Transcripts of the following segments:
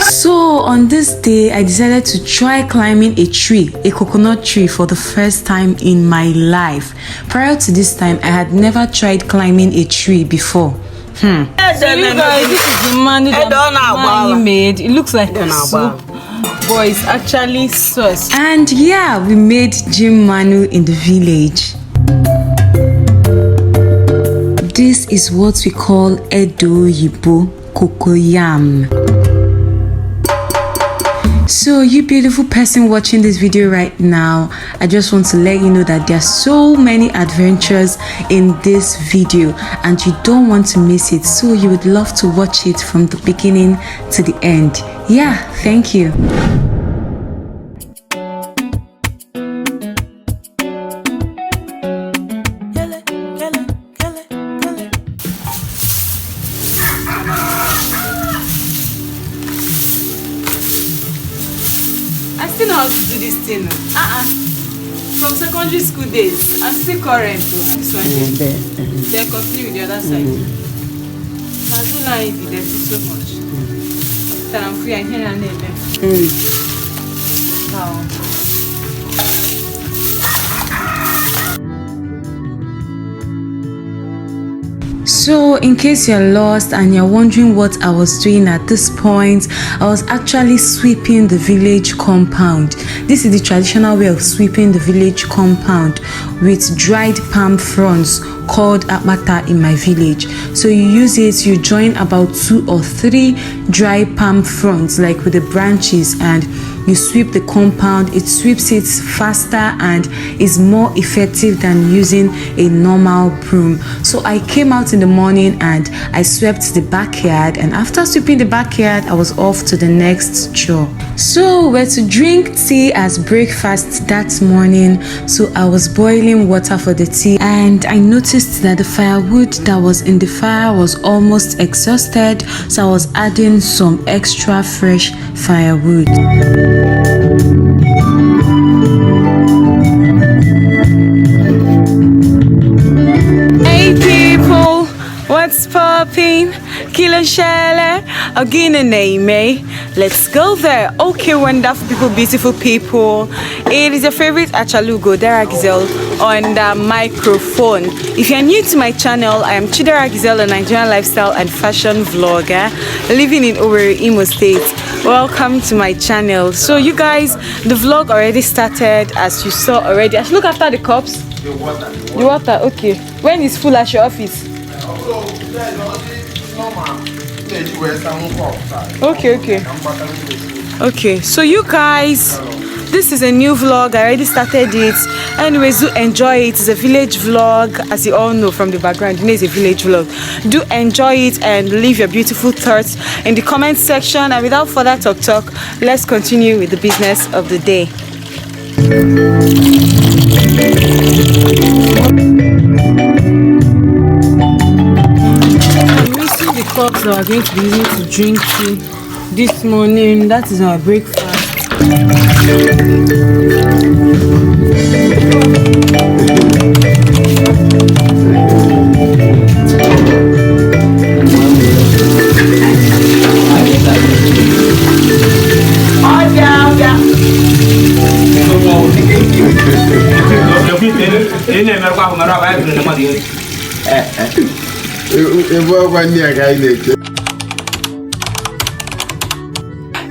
So on this day, I decided to try climbing a tree, a coconut tree, for the first time in my life. Prior to this time, I had never tried climbing a tree before. So you guys, this is the manu that he made. It looks like a soup, but it's actually sauce. And yeah, we made gym manu in the village. This is what we call Edo Yibo Cocoyam. So you beautiful person watching this video right now, I just want to let you know that there are so many adventures in this video and you don't want to miss it. So you would love to watch it from the beginning to the end. Yeah, thank you. I still know how to do this thing. From secondary school days. I'm still current. This one. Then continue with the other side. I do not easy. There's so much. Then I'm free and here and there. Wow. So in case you're lost and you're wondering what I was doing at this point, I was actually sweeping the village compound. This is the traditional way of sweeping the village compound with dried palm fronds called apata in my village. So you use it, you join about 2 or 3 dry palm fronds like with the branches, and you sweep the compound. It sweeps it faster and is more effective than using a normal broom. So I came out in the morning and I swept the backyard, and after sweeping the backyard I was off to the next chore. So we're to drink tea as breakfast that morning, so I was boiling water for the tea and I noticed that the firewood that was in the fire was almost exhausted, so I was adding some extra fresh firewood. Hey people, what's popping? Kilo Shele, Ogina Name. Let's go there. Okay, wonderful people, beautiful people. It is your favorite Achalugo, Chidera Giselle, on the microphone. If you're new to my channel, I am Chidera Giselle, a Nigerian lifestyle and fashion vlogger living in Owerri, Imo State. Welcome to my channel. So you guys, the vlog already started, as you saw already. I should look after the cups. The water, okay. When it's full at your office? Okay, so you guys, this is a new vlog. I already started it. Anyways, do enjoy it. It's a village vlog, as you all know from the background. You know, it's a village vlog. Do enjoy it and leave your beautiful thoughts in the comment section. And without further talk, let's continue with the business of the day. I'm mixing the cups that we're going to be using to drink tea this morning. That is our breakfast.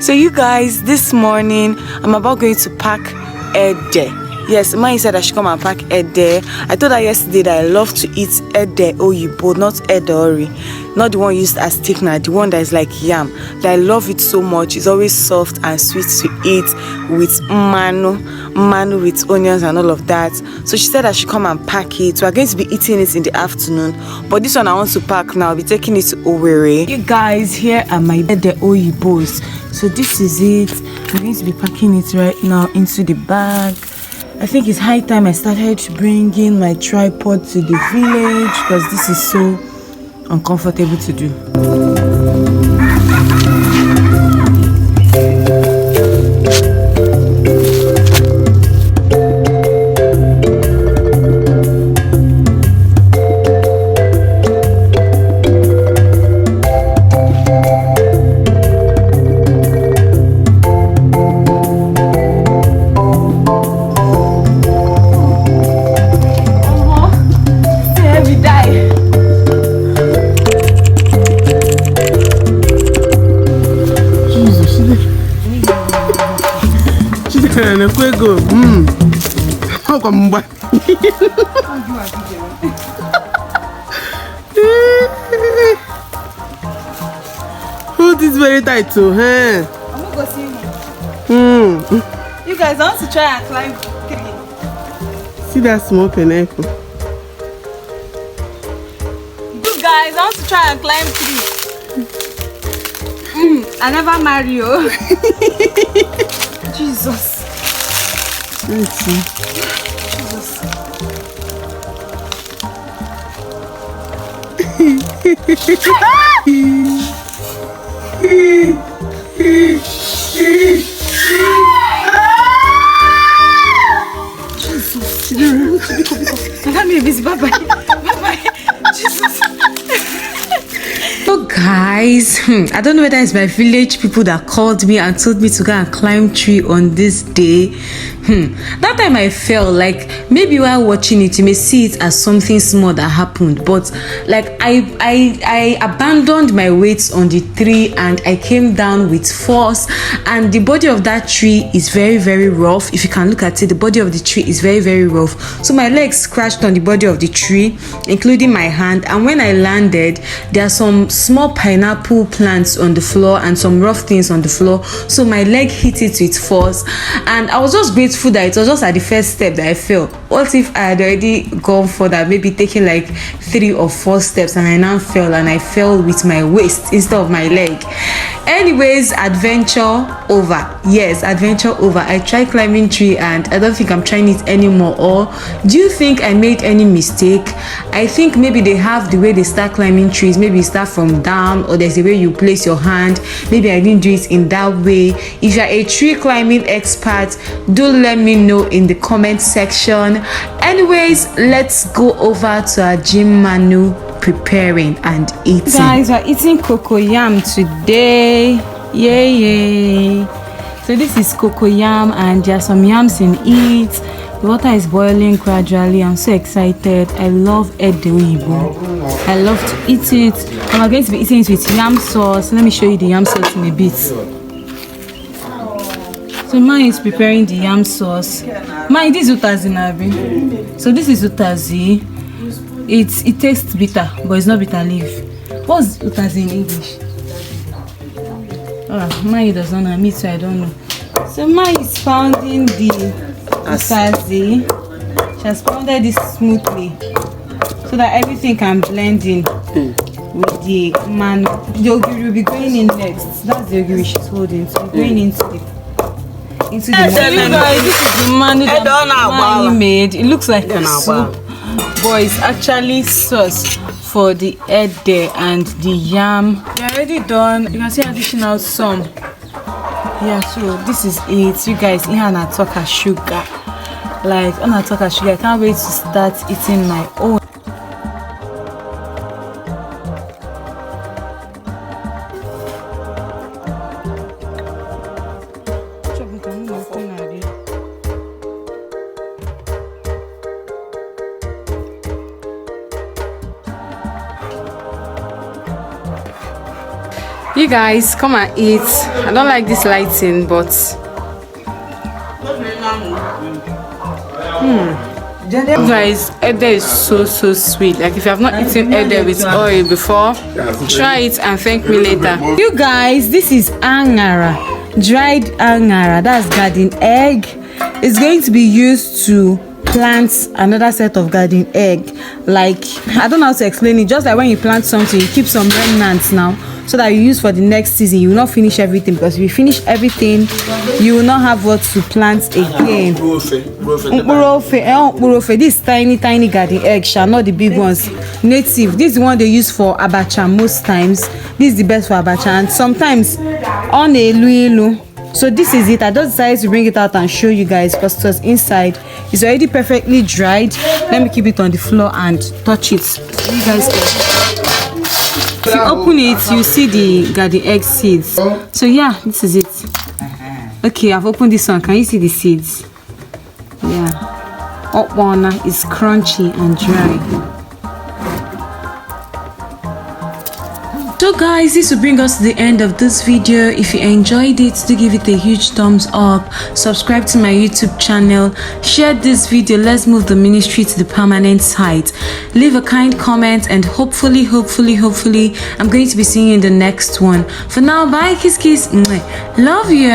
So you guys, this morning I'm about going to pack Ede. Yes, Mai said I should come and pack Ede. I told her yesterday that I love to eat Ede Oyibo, not Edori. Not the one used as thickener, the one that is like yam. That I love it so much. It's always soft and sweet to eat with manu with onions and all of that. So she said I should come and pack it. So we're going to be eating it in the afternoon. But this one I want to pack now. I'll be taking it to Owerri. You guys, here are my Ede Oyibos. So this is it. I'm going to be packing it right now into the bag. I think it's high time I started bringing my tripod to the village because this is so uncomfortable to do. go. How come back? Hold this very tight too, huh? I'm gonna go see you. You guys want to try and climb tree? See that small pineapple? You guys want to try and climb tree? I never marry you. Jesus. Let's see. I can't be busy. Bye bye. Bye bye. Jesus. So guys, I don't know whether it's my village people that called me and told me to go and climb tree on this day. That time I felt like maybe while watching it you may see it as something small that happened, but like I abandoned my weights on the tree and I came down with force, and the body of that tree is very, very rough. If you can look at it, the body of the tree is very, very rough. So my legs scratched on the body of the tree, including my hand, and when I landed there are some small pineapple plants on the floor and some rough things on the floor, so my leg hit it with force, and I was just grateful that it was just at the first step that I fell. What if I had already gone further, maybe taking like 3 or 4 steps, and I now fell, and I fell with my waist instead of my leg. Anyways, adventure over. Yes, adventure over. I tried climbing tree and I don't think I'm trying it anymore. Or do you think I made any mistake? I think maybe they have the way they start climbing trees. Maybe you start from down, or there's a way you place your hand. Maybe I didn't do it in that way. If you're a tree climbing expert, do let me know in the comment section. Anyways, let's go over to our gym menu, preparing and eating. Guys, we're eating cocoyam today. Yay! So this is cocoyam, and there are some yams in it. The water is boiling gradually. I'm so excited. I love edoibo. I love to eat it. And we're going to be eating it with yam sauce. Let me show you the yam sauce in a bit. So mine is preparing the yam sauce. Mine, this is utazi nabi. So this is utazi. It tastes bitter, but it's not bitter leaf. What's utazi in English? Mine does not know me, so I don't know. So mine is pounding the utazi. She has pounded this smoothly so that everything can blend in with the man. The ogiri will be going in next. That's the ogiri she's holding. So going into the guys, this is the manu that Mani made. It looks like a soup, but it's actually sauce for the ede and the yam. They're already done. You can see additional some. Yeah, so this is it. You guys, in and I talk sugar. Like, on I talk sugar. I can't wait to start eating my own. You guys, come and eat. I don't like this lighting, but you guys, ede is so sweet. Like, if you have not eaten ede with oil before, try it and thank me later. You guys, this is angara, dried angara. That's garden egg. It's going to be used to plant another set of garden egg. Like, I don't know how to explain it. Just like when you plant something, you keep some remnants now, so that you use for the next season. You will not finish everything, because if you finish everything, you will not have what to plant again. This tiny garden egg, not the big ones. Native. This is the one they use for abacha most times. This is the best for abacha, and sometimes on a luilu. So this is it. I just decided to bring it out and show you guys, because it was inside. It's already perfectly dried. Let me keep it on the floor and touch it so you guys can. If you open it, you see the garden egg seeds. So yeah, this is it. Okay, I've opened this one. Can you see the seeds? Yeah. Up one is crunchy and dry. So guys, this will bring us to the end of this video. If you enjoyed it, do give it a huge thumbs up, subscribe to my YouTube channel, share this video. Let's move the ministry to the permanent site. Leave a kind comment, and hopefully I'm going to be seeing you in the next one. For now, bye, kiss, love you.